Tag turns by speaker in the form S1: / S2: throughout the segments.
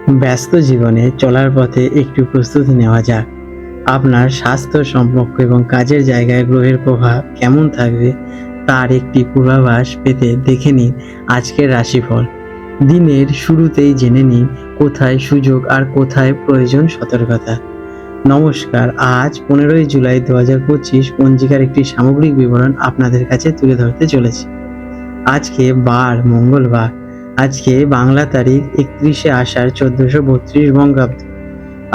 S1: ব্যস্ত জীবনে চলার পথে একটু প্রস্তুতি নেওয়া যাক। আপনার স্বাস্থ্য, সম্পর্ক এবং কাজের জায়গায় গ্রহের প্রভাব কেমন থাকবে তার একটি পূর্বাভাস পেতে দেখে নিন আজকের রাশিফল। দিনের শুরুতেই জেনে নিন কোথায় সুযোগ আর কোথায় প্রয়োজন সতর্কতা। নমস্কার, আজ 15ই জুলাই 2025 পঞ্জিকার একটি সামগ্রিক বিবরণ আপনাদের কাছে তুলে ধরতে চলেছি। আজকে বার মঙ্গলবার। আজকে বাংলা তারিখ 31শে আষাঢ় 1432 বঙ্গাব্দ।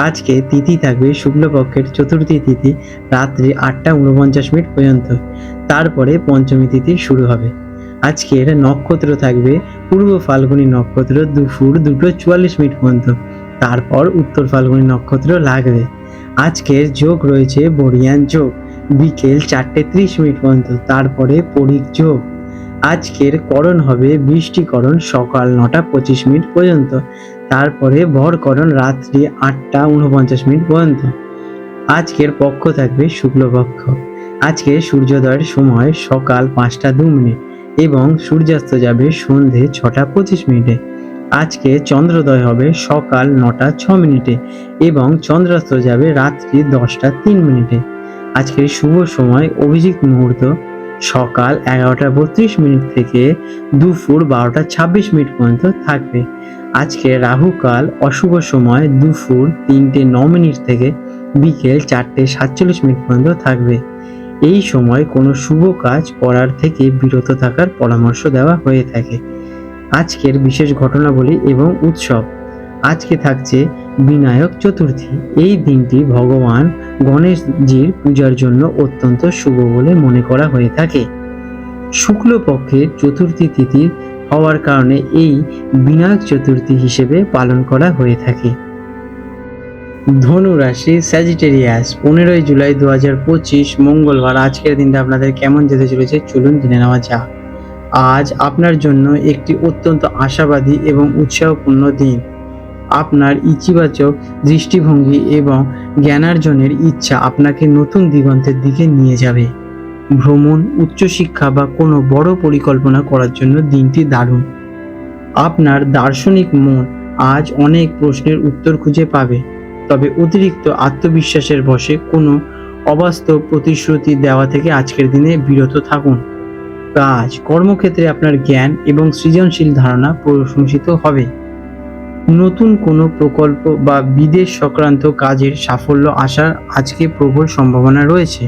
S1: আজকে তিথি থাকবে শুক্লপক্ষের চতুর্থী তিথি রাত্রি 8টা 49 পর্যন্ত। তারপরে পঞ্চমী তিথি শুরু হবে। আজকের নক্ষত্র থাকবে পূর্ব ফাল্গুনী নক্ষত্র দুপুর 2:44 পর্যন্ত। তারপর উত্তর ফাল্গুনী নক্ষত্র লাগবে। আজকের যোগ রয়েছে বরিয়ান যোগ বিকেল 4:30 পর্যন্ত। তারপরে পরিক যোগ। আজকের করণ হবে বৃষ্টিকরণ সকাল 9টা 25 পর্যন্ত। তারপরে ভরকরণ রাত্রি 8টা 49 পর্যন্ত। আজকের পক্ষ থাকবে শুক্লপক্ষ। আজকে সূর্যোদয়ের সময় সকাল 5টা 2 এবং সূর্যাস্ত যাবে সন্ধে 6টা 25। আজকে চন্দ্রোদয় হবে সকাল 9টা 6 এবং চন্দ্রাস্ত যাবে রাত্রি 10টা 3। আজকের শুভ সময় অভিজিৎ মুহূর্ত সকাল 11টা 32 থেকে দুপুর 12টা 26 পর্যন্ত থাকবে। আজকে রাহুকাল অশুভ সময় দুপুর 3টে 9 থেকে বিকেল 4টে 47 পর্যন্ত থাকবে। এই সময় কোনো শুভ কাজ করার থেকে বিরত থাকার পরামর্শ দেওয়া হয়ে থাকে। আজকের বিশেষ ঘটনাবলী এবং উৎসব। আজকে থাকছে বিনায়ক চতুর্থী। এই দিনটি ভগবান গণেশজির পূজার জন্য অত্যন্ত শুভ বলে মনে করা হয়ে থাকে। শুক্লপক্ষের চতুর্থী তিথি হওয়ার কারণে এই বিনায়ক চতুর্থী হিসেবে পালন করা হয়ে থাকে। ধনু রাশি স্যাজিটেরিয়াস, 15ই জুলাই 2025 মঙ্গলবার। আজকের দিনটা আপনাদের কেমন যেতে চলেছে চলুন জেনে নেওয়া যাক। আজ আপনার জন্য একটি অত্যন্ত আশাবাদী এবং উৎসাহপূর্ণ দিন। আপনার ইতিবাচক দৃষ্টিভঙ্গি এবং জ্ঞানার্জনের ইচ্ছা আপনাকে নতুন দিগন্তের দিকে নিয়ে যাবে। ভ্রমণ, উচ্চশিক্ষা বা কোনো বড় পরিকল্পনা করার জন্য দিনটি দারুণ। আপনার দার্শনিক মন আজ অনেক প্রশ্নের উত্তর খুঁজে পাবে, তবে অতিরিক্ত আত্মবিশ্বাসের বশে কোনো অবাস্তব প্রতিশ্রুতি দেওয়া থেকে আজকের দিনে বিরত থাকুন। কাজ কর্মক্ষেত্রে আপনার জ্ঞান এবং সৃজনশীল ধারণা প্রশংসিত হবে। নতুন কোনো প্রকল্প বা বিদেশ সংক্রান্ত কাজের সাফল্য আসার আজকে প্রবল সম্ভাবনা রয়েছে।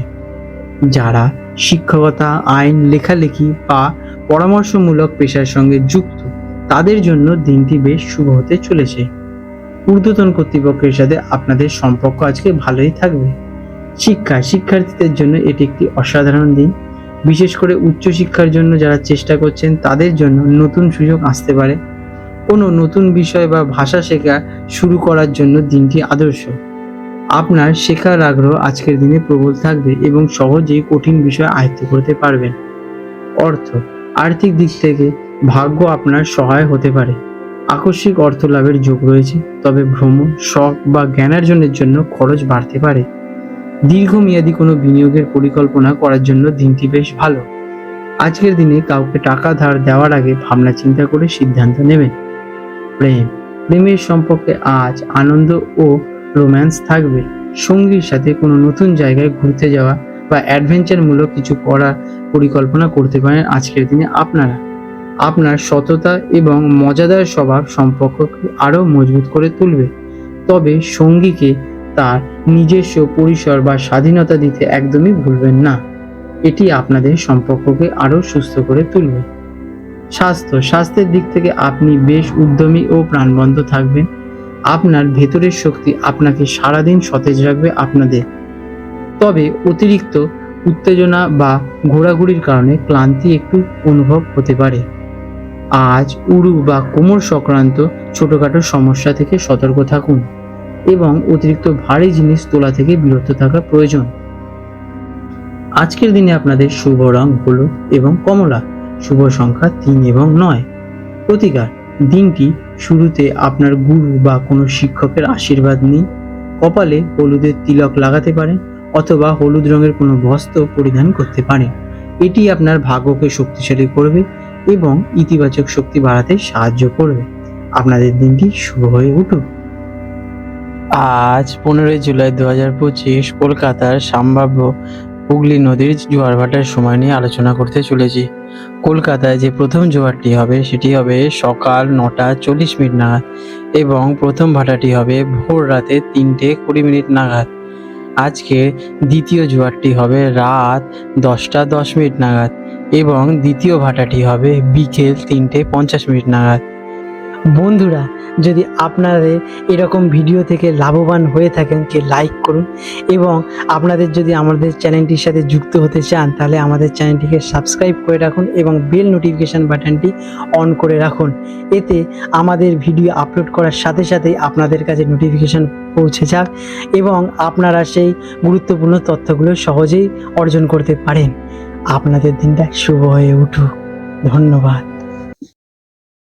S1: যারা শিক্ষকতা, আইন, লেখালেখি বা পরামর্শমূলক পেশার সঙ্গে যুক্ত তাদের জন্য দিনটি বেশ শুভ হতে চলেছে। ঊর্ধ্বতন কর্তৃপক্ষের সাথে আপনাদের সম্পর্ক আজকে ভালোই থাকবে। শিক্ষার্থীদের জন্য এটি একটি অসাধারণ দিন। বিশেষ করে উচ্চশিক্ষার জন্য যারা চেষ্টা করছেন তাদের জন্য নতুন সুযোগ আসতে পারে। কোনো নতুন বিষয় বা ভাষা শেখা শুরু করার জন্য দিনটি আদর্শ। আপনার শেখার আগ্রহ আজকের দিনে প্রবল থাকবে এবং সহজেই কঠিন বিষয় আয়ত্ত করতে পারবেন। আর্থিক দিক থেকে ভাগ্য আপনার সহায় হতে পারে। আকস্মিক অর্থ লাভের যোগ রয়েছে, তবে ভ্রমণ, শখ বা জ্ঞানার্জনের জন্য খরচ বাড়তে পারে। দীর্ঘমেয়াদী কোনো বিনিয়োগের পরিকল্পনা করার জন্য দিনটি বেশ ভালো। আজকের দিনে কাউকে টাকা ধার দেওয়ার আগে ভাবনা চিন্তা করে সিদ্ধান্ত নেবেন। প্রেমের সম্পর্কে আজ আনন্দ ও রোম্যান্স থাকবে। সঙ্গীর সাথে কোনো নতুন জায়গায় ঘুরতে যাওয়া বা অ্যাডভেঞ্চারমূলক কিছু করার পরিকল্পনা করতে পারেন আজকের দিনে আপনারা। আপনার সততা এবং মজাদার স্বভাব সম্পর্ককে আরও মজবুত করে তুলবে, তবে সঙ্গীকে তার নিজস্ব পরিসর বা স্বাধীনতা দিতে একদমই ভুলবেন না। এটি আপনাদের সম্পর্ককে আরও সুস্থ করে তুলবে। স্বাস্থ্যের দিক থেকে আপনি বেশ উদ্যমী ও প্রাণবন্ত থাকবেন। আপনার ভেতরের শক্তি আপনাকে সারাদিন সতেজ রাখবে আপনাদের, তবে অতিরিক্ত উত্তেজনা বা ঘোরাঘুরির কারণে ক্লান্তি একটু অনুভব হতে পারে। আজ উরু বা কোমর সংক্রান্ত ছোটখাটো সমস্যা থেকে সতর্ক থাকুন এবং অতিরিক্ত ভারী জিনিস তোলা থেকে বিরত থাকা প্রয়োজন। আজকের দিনে আপনাদের শুভ রং হলুদ এবং কমলা। শুভ সংখ্যা 3 এবং 9। প্রতিকার, দিনটি শুরুতে আপনার গুরু বা কোনো শিক্ষকের আশীর্বাদ নিন। কপালে হলুদের তিলক লাগাতে পারেন অথবা হলুদ রঙের কোনো বস্ত্র পরিধান করতে পারেন। এটি আপনার ভাগ্যকে শক্তিশালী করবে এবং ইতিবাচক শক্তি বাড়াতে সাহায্য করবে। আপনাদের দিনটি শুভ হয়ে উঠুক। আজ 15 জুলাই 2025 কলকাতার সম্ভাব্য হুগলি নদীর জোয়ার ভাটার সময় নিয়ে আলোচনা করতে চলেছি। কলকাতায় যে প্রথম জোয়ারটি হবে সেটি হবে সকাল 9:40 নাগাদ এবং প্রথম ভাটাটি হবে ভোর রাতে 3:20 নাগাদ। আজকে দ্বিতীয় জোয়ারটি হবে রাত 10:10 নাগাদ এবং দ্বিতীয় ভাটাটি হবে বিকেল 3:50 নাগাদ। বন্ধুরা, যদি আপনাদের এরকম ভিডিও থেকে লাভবান হয়ে থাকেন কে লাইক করুন এবং আপনাদের যদি আমাদের চ্যানেলটির সাথে যুক্ত হতে চান তাহলে আমাদের চ্যানেলটিকে সাবস্ক্রাইব করে রাখুন এবং বেল নোটিফিকেশান বাটনটি অন করে রাখুন। এতে আমাদের ভিডিও আপলোড করার সাথে সাথেই আপনাদের কাছে নোটিফিকেশান পৌঁছে যাক এবং আপনারা সেই গুরুত্বপূর্ণ তথ্যগুলো সহজেই অর্জন করতে পারেন। আপনাদের দিনটা শুভ হয়ে উঠুক। ধন্যবাদ।